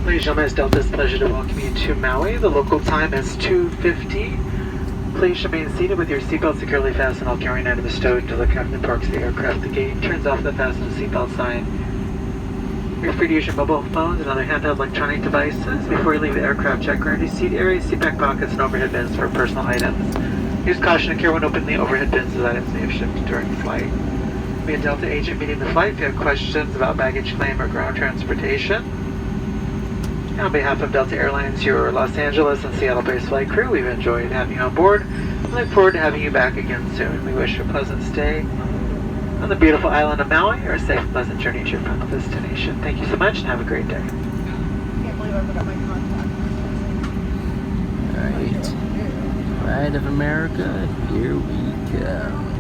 Ladies and gentlemen, it's Delta's pleasure to welcome you to Maui. The local time is 2:50. Please remain seated with your seatbelt securely fastened, all carrying items stowed until the captain parks the aircraft. The gate turns off the fasten seatbelt sign. You're free to use your mobile phones and other handheld electronic devices. Before you leave the aircraft, check emergency seat areas, seat back pockets, and overhead bins for personal items. Use caution and care when opening the overhead bins as items may have shifted during flight. Be a Delta agent meeting the flight if you have questions about baggage claim or ground transportation. On behalf of Delta Airlines, your Los Angeles and Seattle-based flight crew, we've enjoyed having you on board and look forward to having you back again soon. We wish you a pleasant stay on the beautiful island of Maui, or a safe and pleasant journey to your final destination. Thank you so much and have a great day. I can't believe I forgot my contact. Alright. Pride of America, here we go.